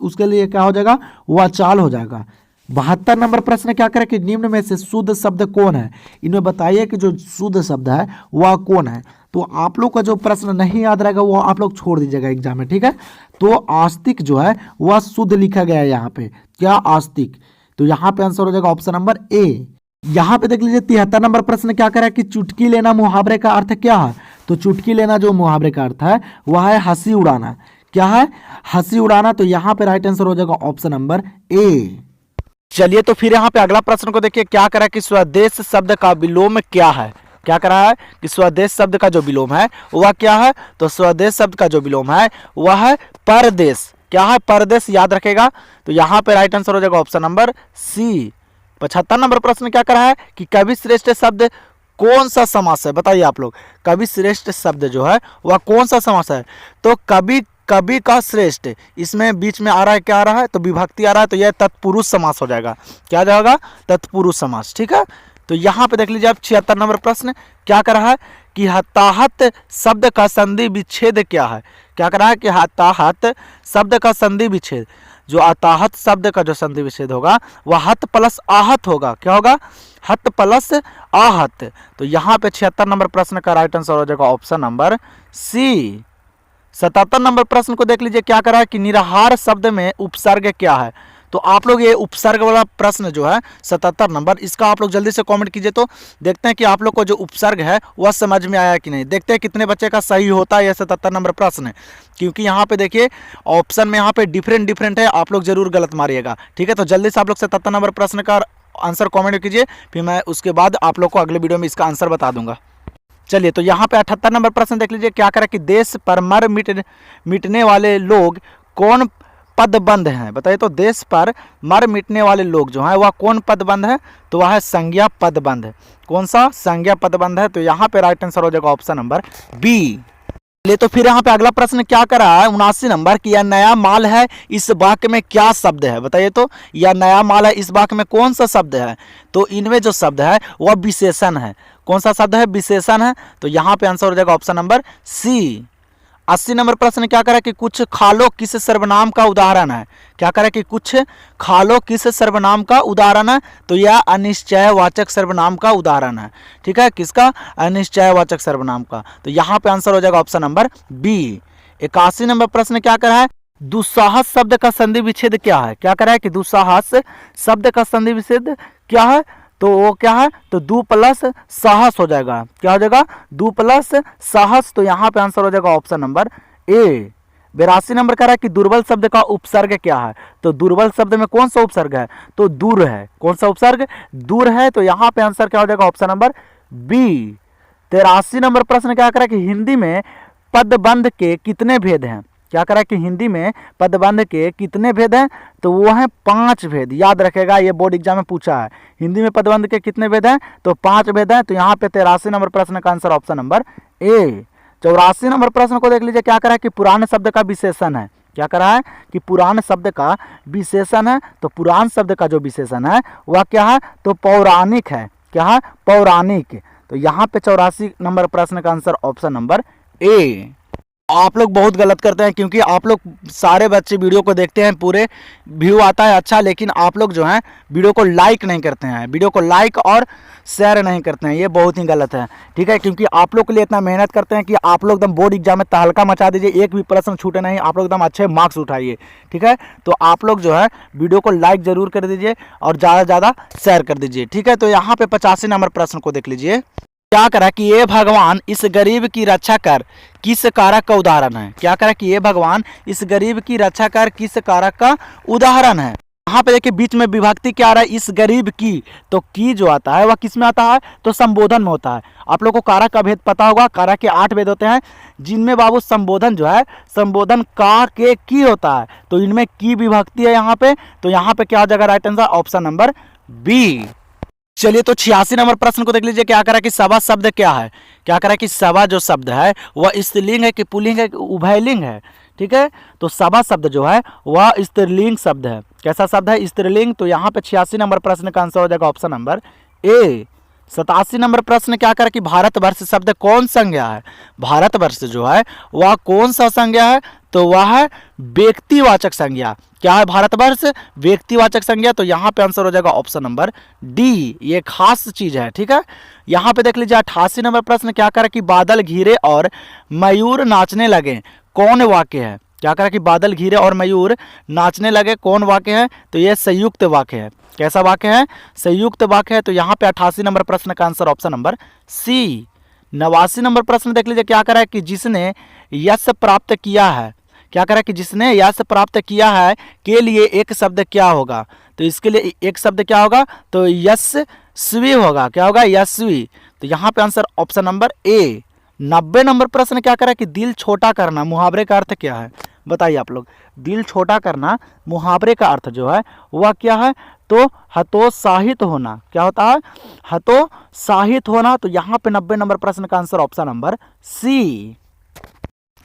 उसके लिए क्या हो जाएगा, वाचाल हो जाएगा। 72 नंबर प्रश्न क्या करे कि निम्न में से शुद्ध शब्द कौन है, इन्हें बताइए कि जो शुद्ध शब्द है वह कौन है। तो आप लोग का जो प्रश्न नहीं याद रहेगा वो आप लोग छोड़ दीजिएगा एग्जाम में, ठीक है। तो आस्तिक जो है वह शुद्ध लिखा गया है यहाँ पे, क्या आस्तिक। तो यहाँ पे आंसर हो जाएगा ऑप्शन नंबर ए। यहाँ पे देख लीजिए 73 नंबर प्रश्न क्या करा कि चुटकी लेना मुहावरे का अर्थ क्या है, तो चुटकी लेना जो मुहावरे का अर्थ है वह है हंसी उड़ाना। क्या है, हंसी उड़ाना। तो यहाँ पे राइट आंसर हो जाएगा ऑप्शन नंबर ए। चलिए तो फिर यहाँ पे अगला प्रश्न को देखिए, क्या करा कि स्वदेश शब्द का विलोम क्या है। क्या करा है कि स्वदेश शब्द का जो विलोम है वह क्या है, तो स्वदेश शब्द का जो विलोम है वह है परदेश। क्या है, परदेश, याद रखेगा। तो यहाँ पे राइट आंसर हो जाएगा ऑप्शन नंबर सी। 75 नंबर प्रश्न क्या करा है कि कवि श्रेष्ठ शब्द कौन सा समास है, बताइए आप लोग, कवि श्रेष्ठ शब्द जो है वह कौन सा समास है। तो कवि का श्रेष्ठ, इसमें बीच में आ रहा है, क्या आ रहा है, तो विभक्ति आ रहा है, तो यह तत्पुरुष समास हो जाएगा। क्या जाएगा, तत्पुरुष समास, ठीक है। तो यहाँ पे देख लीजिए आप 76 नंबर प्रश्न क्या कर रहा है कि हताहत शब्द का संधि विच्छेद क्या है। क्या कर रहा है कि हताहत शब्द का संधि विच्छेद, जो अताहत शब्द का जो संधि विच्छेद होगा वह हत प्लस आहत होगा। क्या होगा, हत प्लस आहत। तो यहाँ पे 76 नंबर प्रश्न का राइट आंसर हो जाएगा ऑप्शन नंबर सी। 77 नंबर प्रश्न को देख लीजिए, क्या करा है कि निराहार शब्द में उपसर्ग क्या है। तो आप लोग ये उपसर्ग वाला प्रश्न जो है 77 नंबर, इसका आप लोग जल्दी से कमेंट कीजिए, तो देखते हैं कि आप लोग को जो उपसर्ग है वह समझ में आया कि नहीं। देखते हैं कितने बच्चे का सही होता है यह 77 नंबर प्रश्न, क्योंकि यहाँ पे देखिए ऑप्शन में यहाँ पे डिफरेंट है, आप लोग जरूर गलत मारिएगा, ठीक है। तो जल्दी से आप लोग 77 नंबर प्रश्न का आंसर कॉमेंट कीजिए, फिर मैं उसके बाद आप लोग को अगले वीडियो में इसका आंसर बता दूंगा। चलिए तो यहाँ पे 78 नंबर प्रश्न देख लीजिए, क्या करें कि देश पर मर मिटने वाले लोग कौन पदबंध हैं, बताइए। तो देश पर मर मिटने वाले लोग जो हैं वह कौन पदबंध है, तो वह है संज्ञा पदबंध। कौन सा, संज्ञा पदबंध है। तो यहाँ पे राइट आंसर हो जाएगा ऑप्शन नंबर बी। ले तो फिर यहाँ पे अगला प्रश्न क्या करा है 79 नंबर कि यह नया माल है इस वाक्य में क्या शब्द है, बताइए। तो यह नया माल है इस वाक्य में कौन सा शब्द है, तो इनमें जो शब्द है वह विशेषण है। कौन सा शब्द है, विशेषण है। तो यहाँ पे आंसर हो जाएगा ऑप्शन नंबर सी। 80 नंबर प्रश्न क्या करा कि कुछ खालो किस सर्वनाम का उदाहरण है। क्या करा कि कुछ खालो किस सर्वनाम का उदाहरण है, तो यह अनिश्चयवाचक सर्वनाम का उदाहरण है, ठीक है। किसका, अनिश्चयवाचक सर्वनाम का। तो यहाँ पे आंसर हो जाएगा ऑप्शन नंबर बी। 81 नंबर प्रश्न क्या करा है, दुस्साहस शब्द का संधि विच्छेद क्या है। क्या करा है कि दुस्साहस शब्द का संधि विच्छेद क्या है, तो वो क्या है, तो दु प्लस साहस हो जाएगा। क्या हो जाएगा, दु प्लस साहस। तो यहाँ पे आंसर हो जाएगा ऑप्शन नंबर ए। 82 नंबर कह रहा है कि दुर्बल शब्द का उपसर्ग क्या है। तो दुर्बल शब्द में कौन सा उपसर्ग है, तो दूर है। कौन सा उपसर्ग, दूर है। तो यहां पे आंसर क्या हो जाएगा, ऑप्शन नंबर बी। 83 नंबर प्रश्न क्या करा कि हिंदी में पदबंध के कितने भेद हैं। क्या करा कि हिंदी में पदबंध के कितने भेद हैं, तो वो है 5 भेद। याद रखेगा, ये बोर्ड एग्जाम में पूछा है, हिंदी में पदबंध के कितने भेद हैं, तो 5 भेद हैं। तो यहाँ पे 83 नंबर प्रश्न का answer option number A. 84 number प्रश्न को देख लीजिए, क्या करा कि पुराने शब्द का विशेषण है। क्या करा है कि पुराने शब्द का विशेषण है। तो पुरान शब्द का जो विशेषण है वह क्या है, तो पौराणिक है। क्या है, पौराणिक। तो यहाँ पे 84 नंबर प्रश्न का आंसर ऑप्शन नंबर ए। आप लोग बहुत गलत करते हैं, क्योंकि आप लोग सारे बच्चे वीडियो को देखते हैं, पूरे व्यू आता है अच्छा, लेकिन आप लोग जो हैं वीडियो को लाइक नहीं करते हैं, वीडियो को लाइक और शेयर नहीं करते हैं। ये बहुत ही गलत है, ठीक है। क्योंकि आप लोग के लिए इतना मेहनत करते हैं कि आप लोग एकदम बोर्ड एग्जाम में तहलका मचा दीजिए, एक भी प्रश्न छूटे नहीं, आप लोग एकदम अच्छे मार्क्स उठाइए, ठीक है। तो आप लोग जो है वीडियो को लाइक जरूर कर दीजिए और ज़्यादा से ज़्यादा शेयर कर दीजिए, ठीक है। तो यहाँ पे 85 नंबर प्रश्न को देख लीजिए, क्या करा कि ये भगवान इस गरीब की रक्षा कर किस कारक का उदाहरण है। क्या करा कि ये भगवान इस गरीब की रक्षा कर किस कारक का उदाहरण है। यहाँ पे देखिए बीच में विभक्ति क्या आ रहा है, इस गरीब की। तो की जो आता है वह किस में आता है, तो संबोधन में होता है। आप लोग को कारक का भेद पता होगा, कारक के 8 भेद होते हैं, जिनमें बाबू संबोधन जो है संबोधन का के की होता है। तो इनमें की विभक्ति है यहाँ पे। तो यहाँ पे क्या हो जाएगा right answer option number B. चलिए तो 86 नंबर प्रश्न को देख लीजिए, क्या करा कि सभा शब्द क्या है। क्या करा कि सभा जो शब्द है वह स्त्रीलिंग है कि पुल्लिंग है कि उभयलिंग है, ठीक है। तो सभा शब्द जो है वह स्त्रीलिंग शब्द है। कैसा शब्द है, स्त्रीलिंग। तो यहाँ पे 86 नंबर प्रश्न का आंसर हो जाएगा ऑप्शन नंबर ए। 87 नंबर प्रश्न क्या करा कि भारतवर्ष शब्द कौन संज्ञा है। भारतवर्ष जो है वह कौन सा संज्ञा है, तो वह है व्यक्तिवाचक संज्ञा। क्या है भारतवर्ष, व्यक्तिवाचक संज्ञा। तो यहाँ पे आंसर हो जाएगा ऑप्शन नंबर डी, ये खास चीज है, ठीक है। यहाँ पे देख लीजिए 88 नंबर प्रश्न क्या करा कि बादल घिरे और मयूर नाचने लगे, कौन वाक्य है। क्या करा कि बादल घिरे और मयूर नाचने लगे, कौन वाक्य है, तो ये संयुक्त वाक्य है। कैसा वाक्य है, संयुक्त वाक्य है। तो यहाँ पे 88 नंबर प्रश्न का answer option number C. 89 number प्रश्न देख लीजिए, क्या करा है कि जिसने यश प्राप्त किया है। क्या करा कि जिसने यश प्राप्त किया है के लिए एक शब्द क्या होगा, तो इसके लिए एक शब्द क्या होगा, तो यशस्वी होगा। क्या होगा, यशस्वी। तो यहाँ पे answer option number A. 90 number प्रश्न क्या करा कि दिल छोटा करना मुहावरे का अर्थ क्या है। बताइए आप लोग, दिल छोटा करना मुहावरे का अर्थ जो है वह क्या है, तो हतोत्साहित होना। क्या होता है, हतोत्साहित होना। तो यहाँ पे 90 नंबर प्रश्न का आंसर ऑप्शन नंबर सी।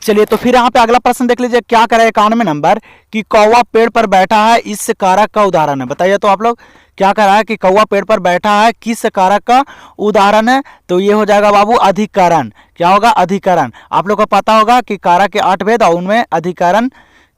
चलिए तो फिर यहाँ पे अगला प्रश्न देख लीजिए, क्या करें 91 नंबर कि कौवा पेड़ पर बैठा है इस कारक का उदाहरण है। बताइए तो आप लोग, क्या कर रहा है कि कौवा पेड़ पर बैठा है किस कारक का उदाहरण है, तो ये हो जाएगा बाबू अधिकरण। क्या होगा, अधिकरण। आप लोग को पता होगा कि कारक के 8 भेद और उनमें अधिकरण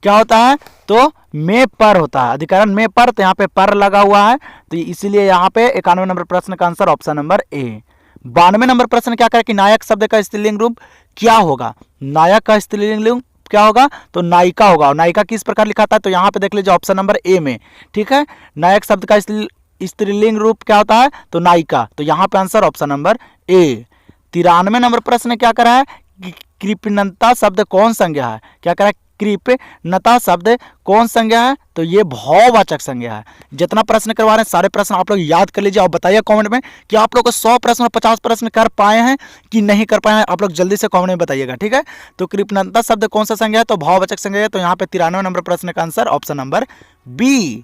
क्या होता है, तो में पर होता है, अधिकरण में पर। तो यहाँ पे पर लगा हुआ है, तो इसीलिए यहाँ पे 91 नंबर प्रश्न का answer option number A. 92 number प्रश्न क्या करे कि नायक शब्द का स्त्रीलिंग रूप क्या होगा। नायक का स्त्रीलिंग रूप क्या होगा, तो नायिका होगा। और नायिका किस प्रकार लिखा था, तो यहाँ पे देख लीजिए ऑप्शन नंबर ए में, ठीक है। नायक शब्द का स्त्रीलिंग रूप क्या होता है, तो नायिका। तो यहाँ पे answer option number A. 93 number प्रश्न क्या करा है कि कृपणता शब्द कौन संज्ञा है। क्या करा है, कृपणता शब्द कौन संज्ञा है, तो ये भाववाचक संज्ञा है। जितना प्रश्न करवा रहे हैं सारे प्रश्न आप लोग याद कर लीजिए और बताइए कमेंट में कि आप लोग को 100 प्रश्न और 50 प्रश्न कर पाए हैं कि नहीं कर पाए हैं। आप लोग जल्दी से कमेंट में बताइएगा, ठीक है। तो कृपणता शब्द कौन सा संज्ञा है, तो भाववाचक संज्ञा है। तो यहाँ पे 93 नंबर प्रश्न का answer option number B.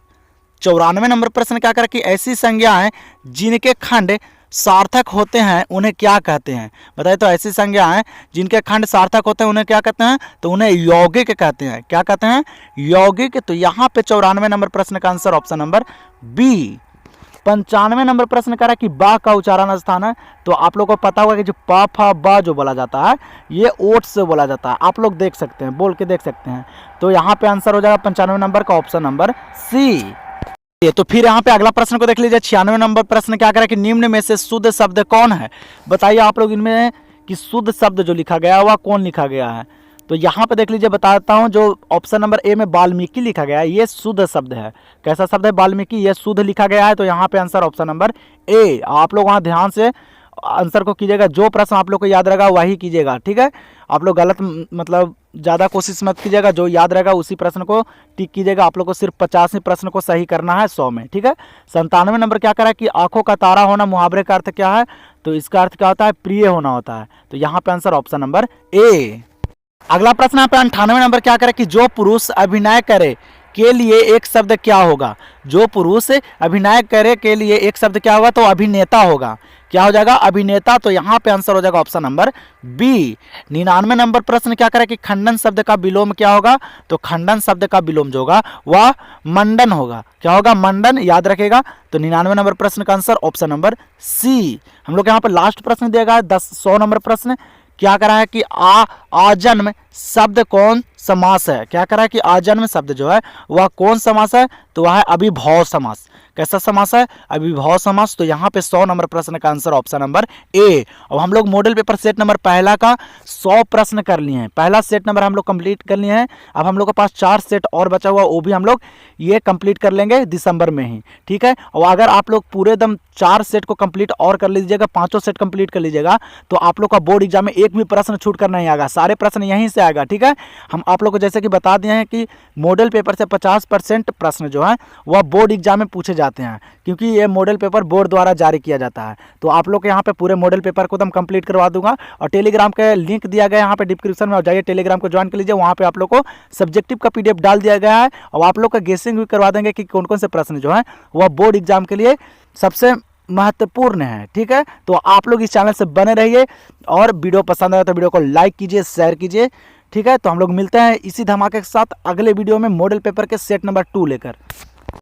94 number प्रश्न क्या करें कि ऐसी संज्ञाएं जिनके खंड सार्थक होते हैं उन्हें क्या कहते हैं। बताइए तो ऐसी संज्ञाएं जिनके खंड सार्थक होते हैं उन्हें क्या कहते हैं, तो उन्हें यौगिक कहते हैं। क्या कहते हैं, यौगिक। तो यहाँ पे 94 नंबर प्रश्न का answer option number B. 95 number प्रश्न करा कि बा का उच्चारण स्थान है। तो आप लोग को पता होगा कि जो पा फा बा जो बोला जाता है ये ओट से बोला जाता है। आप लोग देख सकते हैं, बोल के देख सकते हैं। तो यहाँ पे आंसर हो जाएगा 95 नंबर का ऑप्शन नंबर सी। तो फिर यहाँ पे अगला प्रश्न को देख लीजिए, 96 नंबर प्रश्न क्या करें कि निम्न में से शुद्ध शब्द कौन है। बताइए आप लोग इनमें कि शुद्ध शब्द जो लिखा गया है वह कौन लिखा गया है। तो यहाँ पे देख लीजिए, बताता हूँ, जो ऑप्शन नंबर ए में वाल्मीकि लिखा गया है ये शुद्ध शब्द है। कैसा शब्द है, वाल्मीकि, ये शुद्ध लिखा गया है। तो यहाँ पे आंसर ऑप्शन नंबर ए। आप लोग वहाँ ध्यान से आंसर को कीजिएगा, जो प्रश्न आप लोग को याद रहेगा वही कीजिएगा, ठीक है। आप लोग गलत मतलब ज़्यादा कोशिश मत कीजिएगा, जो याद रहेगा उसी प्रश्न को टिक कीजिएगा। आप लोग को सिर्फ 50 प्रश्न को सही करना है 100 में, ठीक है। 97 नंबर क्या करा कि आंखों का तारा होना मुहावरे का अर्थ क्या है, तो इसका अर्थ क्या होता है, प्रिय होना होता है। तो यहाँ पे आंसर ऑप्शन नंबर ए। अगला प्रश्न यहाँ पे 98 नंबर क्या करे कि जो पुरुष अभिनय करे के लिए एक शब्द क्या होगा, जो पुरुष अभिनय करे के लिए एक शब्द क्या होगा, तो अभिनेता होगा। क्या हो जाएगा, अभिनेता। तो यहाँ पे आंसर हो जाएगा ऑप्शन नंबर बी। 99 नंबर प्रश्न क्या करे कि खंडन शब्द का विलोम क्या होगा, तो खंडन शब्द का विलोम जो होगा वह मंडन होगा। क्या होगा, मंडन, याद रखेगा। तो 99 नंबर प्रश्न का आंसर ऑप्शन नंबर सी। हम लोग यहाँ पे लास्ट प्रश्न दिया गया है 100 नंबर प्रश्न। क्या करा है कि आजन्म शब्द कौन समास है, क्या करा है कि आजन्म शब्द जो है वह कौन समास है, तो वह है अभिभव समास। कैसा समास है, अभिभव समास। तो यहाँ पे 100 नंबर प्रश्न का आंसर ऑप्शन नंबर ए। अब हम लोग मॉडल पेपर सेट नंबर पहला का 100 प्रश्न कर लिए हैं, पहला सेट नंबर हम लोग कंप्लीट कर लिए हैं। अब हम लोग के पास 4 सेट और बचा हुआ, वो भी हम लोग ये कंप्लीट कर लेंगे दिसंबर में ही, ठीक है। और अगर आप लोग पूरे दम 4 सेट को कंप्लीट और कर लीजिएगा, 5 सेट कंप्लीट कर लीजिएगा, तो आप लोग का बोर्ड एग्जाम में एक भी प्रश्न छूट कर नहीं आएगा, सारे प्रश्न यहीं से आएगा, ठीक है। हम आप लोग को जैसे कि बता दिए हैं कि मॉडल पेपर से 50% प्रश्न जो है वह बोर्ड एग्जाम में पूछे जाते हैं, क्योंकि ये मॉडल पेपर बोर्ड द्वारा जारी किया जाता है। तो आप लोग के यहाँ पे पूरे मॉडल पेपर को एकदम कंप्लीट करवा दूंगा। और टेलीग्राम का लिंक दिया गया है यहाँ पे डिस्क्रिप्शन में, जाइए टेलीग्राम को ज्वाइन कर लीजिए। वहाँ पे आप लोग को सब्जेक्टिव का PDF डाल दिया गया है, और आप लोग का गेसिंग भी करवा देंगे कि कौन कौन से प्रश्न जो है वह बोर्ड एग्जाम के लिए सबसे महत्वपूर्ण है, ठीक है। तो आप लोग इस चैनल से बने रहिए, और वीडियो पसंद आए तो वीडियो को लाइक कीजिए, शेयर कीजिए, ठीक है। तो हम लोग मिलते हैं इसी धमाके के साथ अगले वीडियो में मॉडल पेपर के सेट नंबर 2 लेकर।